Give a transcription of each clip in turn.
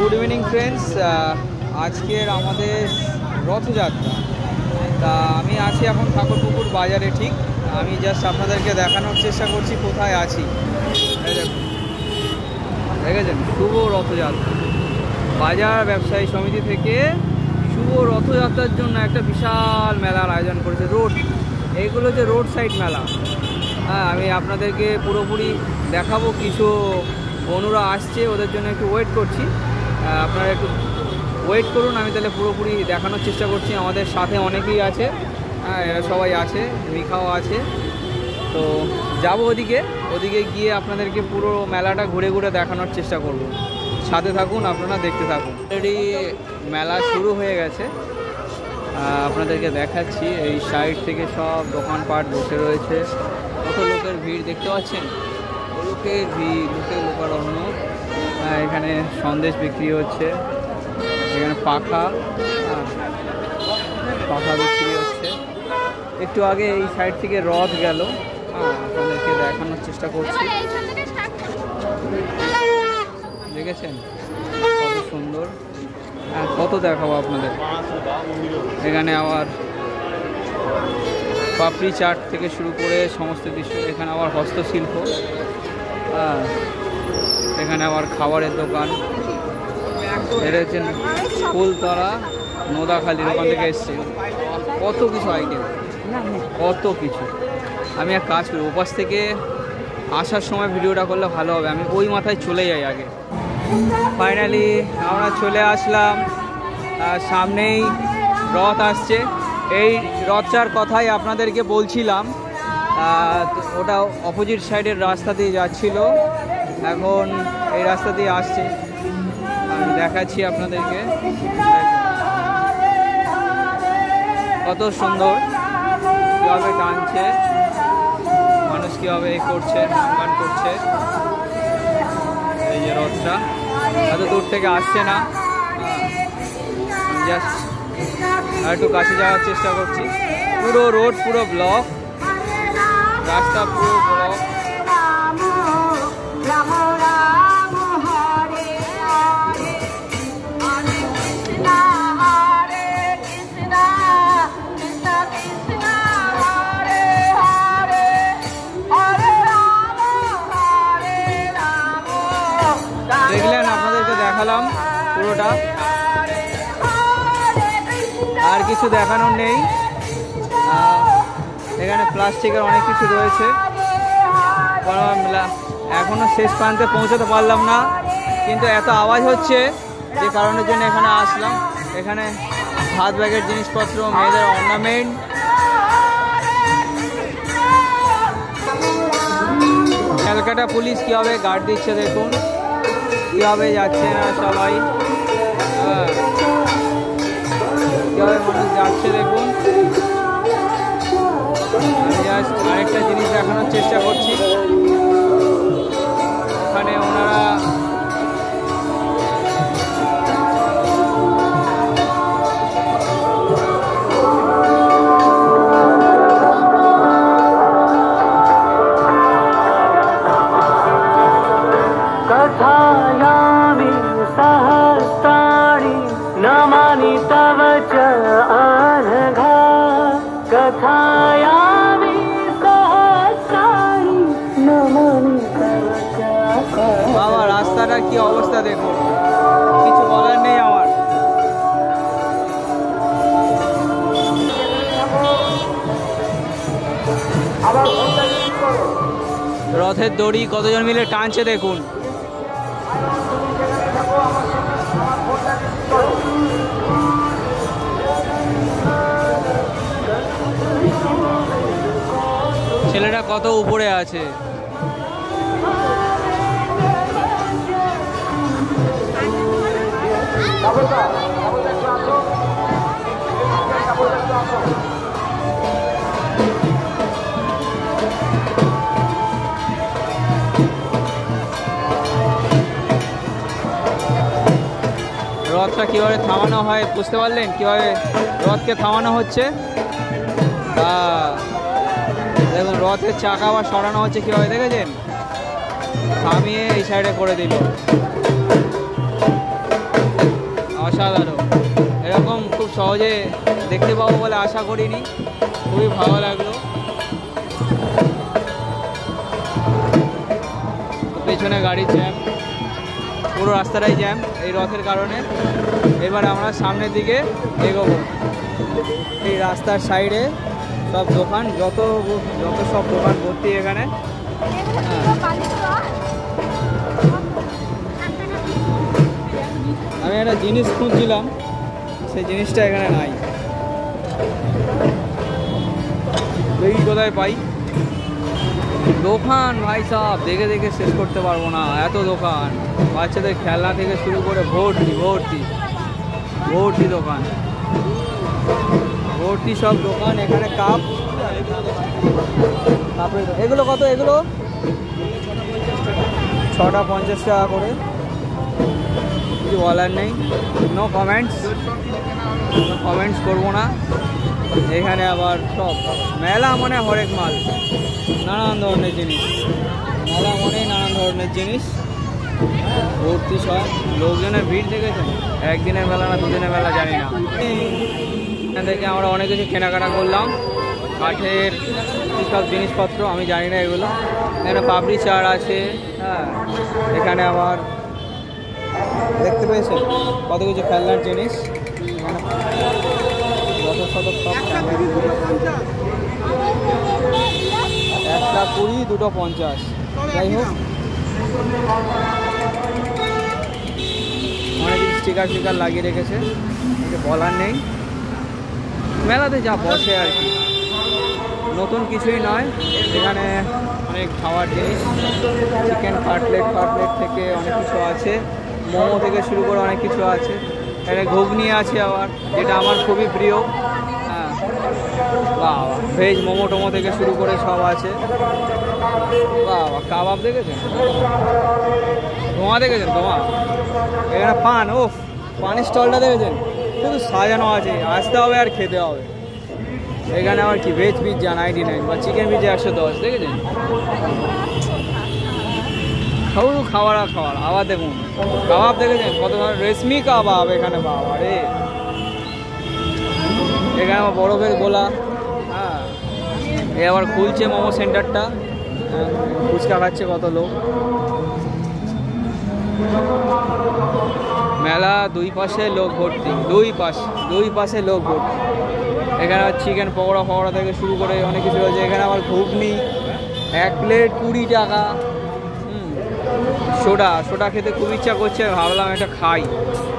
Good evening friends. আজকের আমাদের রথযাত্রা। তা আমি আছি এখন ঠাকুরপুকুর বাজারে। ঠিক আমি জাস্ট আপনাদেরকে দেখানোর চেষ্টা করছি কোথায় আছি। দেখেছেন, শুভ রথযাত্রা। বাজার ব্যবসায়ী সমিতি থেকে শুভ রথযাত্রার জন্য একটা বিশাল মেলার আয়োজন করেছে। এইগুলো যে রোড সাইড মেলা। হ্যাঁ, আমি আপনাদেরকে পুরোপুরি দেখাবো। কিছু বন্ধুরা আসছে, ওদের জন্য একটু ওয়েট করছি। আপনারা একটু ওয়েট করুন, আমি তাহলে পুরোপুরি দেখানোর চেষ্টা করছি। আমাদের সাথে অনেকেই আছে, হ্যাঁ এরা সবাই আছে, মিখাও আছে। তো যাব ওদিকে গিয়ে আপনাদেরকে পুরো মেলাটা ঘুরে ঘুরে দেখানোর চেষ্টা করব। সাথে থাকুন, আপনারা দেখতে থাকুন। অলরেডি মেলা শুরু হয়ে গেছে, আপনাদেরকে দেখাচ্ছি। এই সাইড থেকে সব দোকানপাট বসে রয়েছে। কত লোকের ভিড় দেখতে পাচ্ছেন, লোকের ভিড়, লোকের লোকারণ্য। এখানে সন্দেশ বিক্রি হচ্ছে, এখানে পাখা বিক্রি হচ্ছে। একটু আগে এই সাইড থেকে রথ গেল, আপনাদেরকে দেখানোর চেষ্টা করছি। দেখেছেন কত সুন্দর, কত দেখাবো আপনাদের। এখানে আবার পাপড়ি চাট থেকে শুরু করে সমস্ত কিছু। এখানে আবার হস্তশিল্প, এখানে আবার খাবারের দোকান। এটা হচ্ছে ফুলতলা নোদাখালির ওখান থেকে এসছে। কত কিছু আইটেম, কত কিছু। আমি এক কাজ করি, ওপাশ থেকে আসার সময় ভিডিওটা করলে ভালো হবে। আমি ওই মাথায় চলে যাই আগে। ফাইনালি আমরা চলে আসলাম, সামনেই রথ আসছে। এই রথটার কথাই আপনাদেরকে বলছিলাম। ওটা অপোজিট সাইডের রাস্তা দিয়ে যাচ্ছিল, এখন এই রাস্তা দিয়ে আসছে। আমি দেখাচ্ছি আপনাদেরকে কত সুন্দর, কীভাবে টানছে মানুষ, কীভাবে করছে, গান করছে। এই যে রথটা এত দূর থেকে আসছে না, জাস্ট আর একটু কাছে যাওয়ার চেষ্টা করছি। পুরো রোড পুরো ব্লক, রাস্তা পুরো ব্লক। দেখলেন, আপনাদেরকে দেখালাম পুরোটা, আর কিছু দেখানোর নেই। এখানে প্লাস্টিকের অনেক কিছু রয়েছে। এখনো শেষ প্রান্তে পৌঁছাতে পারলাম না, কিন্তু এত আওয়াজ হচ্ছে যে কারণের জন্য এখানে আসলাম। এখানে হাত ব্যাগের জিনিসপত্র, মেয়েদের অর্নামেন্ট। ক্যালকাটা পুলিশ কীভাবে গার্ড দিচ্ছে দেখুন, কীভাবে যাচ্ছে না সবাই, কীভাবে মানুষ যাচ্ছে দেখুন। জাস্ট আরেকটা জিনিস দেখানোর চেষ্টা করছি। ওখানে ওনারা বাবা, রাস্তাটা কি অবস্থা দেখুন, কিছু বলার নেই আমার। রথের দড়ি কতজন মিলে টানছে দেখুন। ছেলেটা কত উপরে আছে। রথটা কীভাবে থামানো হয় বুঝতে পারলেন? কীভাবে রথকে থামানো হচ্ছে। দেখুন রথের চাকা আবার সরানো হচ্ছে কীভাবে, দেখেছেন? থামিয়ে এই সাইডে করে দিল। অসাধারণ। এরকম খুব সহজে দেখতে পাবো বলে আশা করিনি, খুবই ভালো লাগলো। পেছনে গাড়ির জ্যাম, পুরো রাস্তাটাই জ্যাম এই রথের কারণে। এবার আমরা সামনের দিকে এগোবো। এই রাস্তার সাইডে সব দোকান, যত সব দোকান ভর্তি এখানে। আমি একটা জিনিস খুঁজছিলাম, সেই জিনিসটা এখানে নাই। দেখি কোথায় পাই। দোকান ভাই সাহেব দেখে দেখে শেষ করতে পারবো না, এত দোকান। বাচ্চাদের খেলনা থেকে শুরু করে ভর্তি ভর্তি ভর্তি দোকান, ভর্তি সব দোকান। এখানে কাপ, এগুলো কত? এগুলো 6টা 50 টাকা করে। কিছু বলার নেই, নো কমেন্টস করবো না। এখানে আবার সব মেলা মানে হরেক মাল, নানান ধরনের জিনিস। মেলা মানে নানান ধরনের জিনিস ভর্তি সব। লোকজনের ভিড় দেখেছেন, একদিনের মেলা না দুদিনের মেলা জানি না। এখান থেকে আমরা অনেক কিছু কেনাকাটা করলাম, কাঠের সব জিনিসপত্র, আমি জানি না এগুলো। এখানে পাপড়ি চাট আছে, হ্যাঁ। এখানে আবার দেখতে পেয়েছেন কত কিছু খেলনার জিনিস। যত সব 1টা 20, 2টো 50। যাই হোক, অনেক কিছু স্টিকার লাগিয়ে রেখেছে, কিছু বলার নেই। মেলাতে যা বসে আর কি, নতুন কিছুই নয়। এখানে অনেক খাওয়ার জিনিস, চিকেন কাটলেট থেকে অনেক কিছু আছে, মোমো থেকে শুরু করে অনেক কিছু আছে। এখানে ঘুগনি আছে আবার, যেটা আমার খুবই প্রিয়। হ্যাঁ, বাহ, ভেজ মোমো টোমো থেকে শুরু করে সব আছে। বাহ, কাবাব দেখেছেন? ধোঁয়া দেখেছেন? ধোঁয়া। এখানে পান, ও পানের স্টলটা দেখেছেন? শুধু সাজানো আছে, আসতে হবে আর খেতে হবে। এখানে আবার কি ভেজ পিৎজা 99 বা চিকেন পিৎজা 110, দেখেছেন? সব খাবার। আবার দেখুন কাবাব দেখেছেন কত ধরনের, রেশমি কাবাব এখানে। বাবা রে, এখানে আবার বরফের গোলা। হ্যাঁ, এ আবার খুলছে মোমো সেন্টারটা, ফুচকা খাচ্ছে কত লোক। মেলা দুই পাশে লোক ভর্তি, দুই পাশে লোক ভর্তি। এখানে আবার চিকেন পকোড়া থেকে শুরু করে অনেক কিছু রয়েছে। এখানে আবার ঘুগনি 1 প্লেট 20 টাকা। সোডা খেতে খুব ইচ্ছা করছে, ভাবলাম এটা খাই,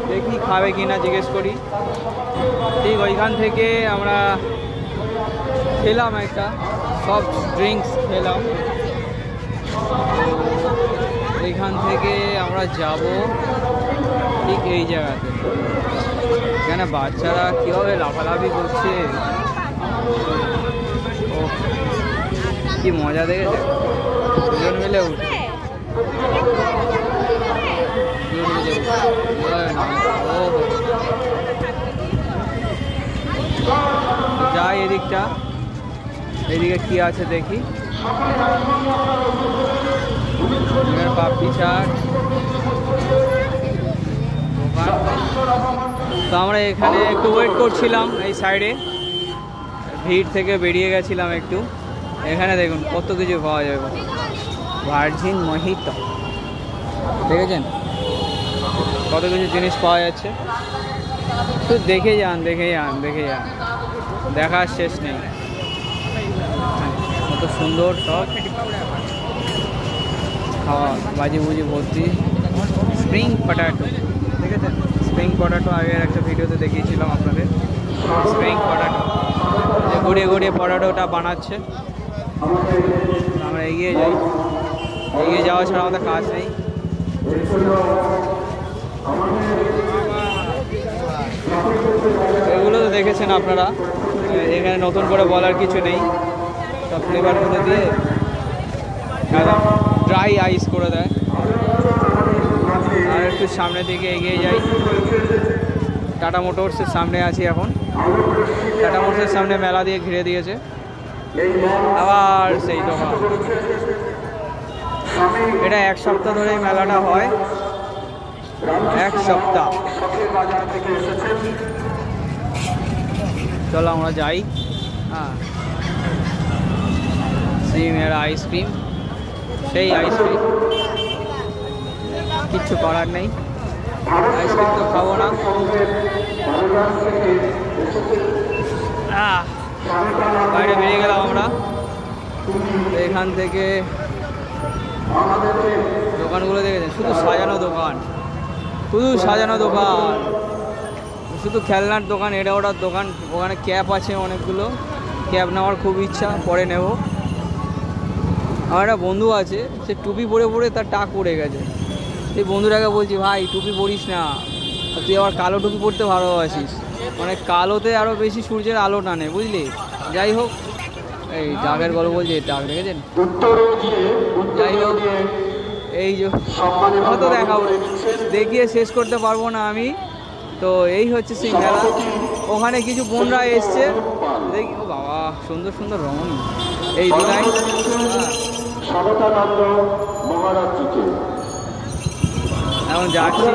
দেখি খাবে কি না জিজ্ঞেস করি। ঠিক ওইখান থেকে আমরা খেলাম একটা সফট ড্রিঙ্কস খেলাম। এইখান থেকে আমরা যাব ঠিক এই জায়গাতে। এখানে বাচ্চারা কীভাবে লাফালাফি করছে, ও কি মজা দেখেছে। দুজন মিলে উঠে যাই এদিকটা, এদিকে কি আছে দেখি। পাপড়ি চাট দোকান। তো আমরা এখানে একটু ওয়েট করছিলাম, এই সাইডে ভিড় থেকে বেরিয়ে গেছিলাম একটু। এখানে দেখুন কত কিছু পাওয়া যাবে, ভার্জিন মোহিতো দেখেছেন, কত কিছু জিনিস পাওয়া যাচ্ছে। তো দেখে যান, দেখার শেষ নেই, কত সুন্দর সব খাওয়া। বাজি বুজি ভর্তি। স্প্রিং পটাটো, ঠিক আছে, স্প্রিং পটাটো আগের একটা ভিডিওতে দেখিয়েছিলাম আপনাদের। স্প্রিং পটাটো যে গড়িয়ে পটাটোটা বানাচ্ছে। আমরা এগিয়ে যাওয়া ছাড়া আমাদের কাজ নেই। এগুলো তো দেখেছেন আপনারা, এখানে নতুন করে বলার কিছু নেই। সব ফ্লেভারগুলো দিয়ে একদম ড্রাই আইস করে দেয়। আর একটু সামনের দিকে এগিয়ে যাই, টাটা মোটরসের সামনে আছি এখন। টাটা মোটরসের সামনে মেলা দিয়ে ঘিরে দিয়েছে, আবার সেই দোকান। এটা 1 সপ্তাহ ধরে মেলাটা হয়, এক সপ্তাহ। চলো আমরা যাই। হ্যাঁ, শ্রীমের আইসক্রিম, সেই আইসক্রিম, কিচ্ছু করার নেই, আইসক্রিম তো খাবো না। বাইরে বেরিয়ে গেলাম আমরা। এখান থেকে দোকানগুলো দেখেছেন, শুধু সাজানো দোকান, শুধু সাজানো দোকান, শুধু খেলনার দোকান, এটা ওটার দোকান। ওখানে ক্যাপ আছে অনেকগুলো, ক্যাপ নেওয়ার খুব ইচ্ছা, পরে নেব। আমার একটা বন্ধু আছে, সে টুপি পরে পরে তার টাক পড়ে গেছে। সেই বন্ধুটাকে বলছি, ভাই টুপি পরিস না, তুই আবার কালো টুপি পরতে ভালোবাসিস, মানে কালোতে আরও বেশি সূর্যের আলো টানে, বুঝলি। যাই হোক, এই ডাকের গল্প বলছি, ডাক দেখেছেন। যাই হোক, এই যে হয়তো দেখাবো, দেখিয়ে শেষ করতে পারবো না আমি। তো এই হচ্ছে সেই মেলা। ওখানে কিছু বোনরা এসছে, দেখি, ও বাবা সুন্দর সুন্দর রঙ, এই দুলাই। এখন যাচ্ছি,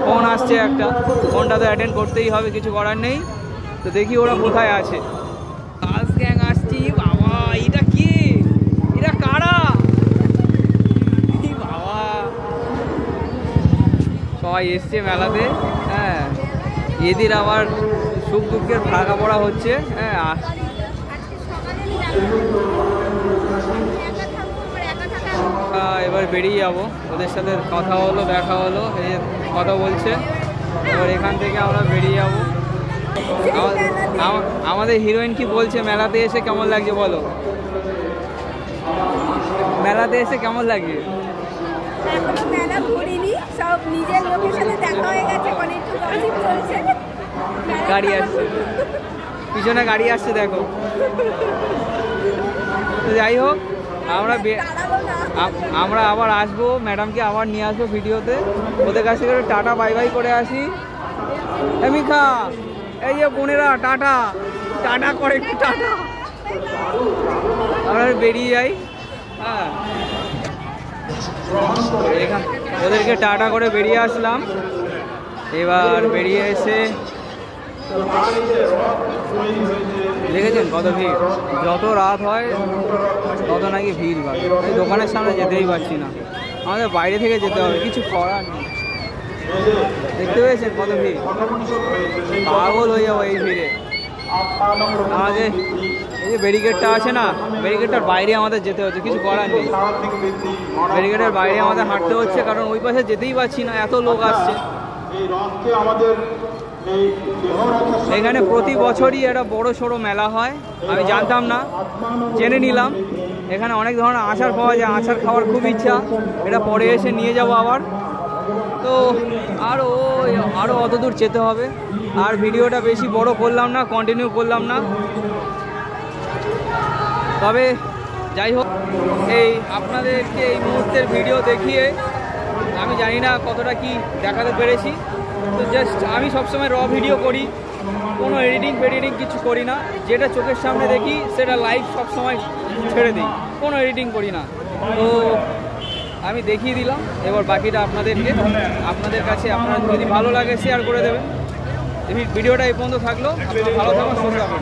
ফোন আসছে একটা, ফোনটা তো অ্যাটেন্ড করতেই হবে, কিছু করার নেই। তো দেখি ওরা কোথায় আছে। কাজ গ্যাং আসছি, বাবা এটা কি, এটা কারা, বাবা সবাই এসছে মেলাতে। হ্যাঁ, এদের আবার সুখ দুঃখের ভাগা পড়া হচ্ছে। হ্যাঁ, এবার বেরিয়ে যাবো, ওদের সাথে কথা হলো, দেখা হলো, এই কথা বলছে। এবার এখান থেকে আমরা বেরিয়ে যাবো। আমাদের হিরোইন কি বলছে, মেলাতে এসে কেমন লাগছে বলো, মেলাতে এসে কেমন লাগছে? মেলা ঘুরিনি, সব নিজের লোকের সাথে দেখা হয়ে গেছে, অনেক গসিপ চলছে। গাড়ি আসছে, পিছনে গাড়ি আসছে দেখো। তো যাই হোক, আমরা আবার আসবো, ম্যাডামকে আবার নিয়ে আসবো ভিডিওতে। ওদের কাছ থেকে টাটা বাই বাই করে আসি। মিখা, এই যে বোনেরা, টাটা টাটা করে, একটু টাটা, আমরা বেরিয়ে যাই। হ্যাঁ, ওদেরকে টাটা করে বেরিয়ে আসলাম। এবার বেরিয়ে এসে দেখেছেন কত ভিড়, যত রাত হয় তত নাকি ভিড় বাড়ে। এই দোকানের সামনে যেতেই পারছি না, আমাদের বাইরে থেকে যেতে হবে, কিছু করার নেই। দেখতে পেয়েছেন কত ভিড়, পাগল হয়ে যাবো এই ভিড়ে। আমাদের এই যে ব্যারিকেডটা আছে না, ব্যারিকেডটার বাইরে আমাদের যেতে হচ্ছে, কিছু করার নেই। ব্যারিকেডের বাইরে আমাদের হাঁটতে হচ্ছে, কারণ ওই পাশে যেতেই পারছি না, এত লোক আসছে। এখানে প্রতি বছরই একটা বড় সড়ো মেলা হয়, আমি জানতাম না, জেনে নিলাম। এখানে অনেক ধরনের আচার পাওয়া যায়, আচার খাওয়ার খুব ইচ্ছা, এটা পরে এসে নিয়ে যাব আবার। তো আরও অত দূর যেতে হবে। আর ভিডিওটা বেশি বড় করলাম না, কন্টিনিউ করলাম না। তবে যাই হোক, এই আপনাদেরকে এই মুহূর্তের ভিডিও দেখিয়ে আমি জানি না কতটা কি দেখাতে পেরেছি। তো জাস্ট আমি সবসময় র ভিডিও করি, কোনো এডিটিং কিছু করি না। যেটা চোখের সামনে দেখি সেটা লাইভ সবসময় ছেড়ে দিই, কোনো এডিটিং করি না। তো আমি দেখিয়ে দিলাম, এবার বাকিটা আপনাদের কাছে, আপনার যদি ভালো লাগে শেয়ার করে দেবেন। ভিডিওটা এই পর্যন্ত থাকলো, আপনারা ভালো থাকুন, সুস্থ থাকুন।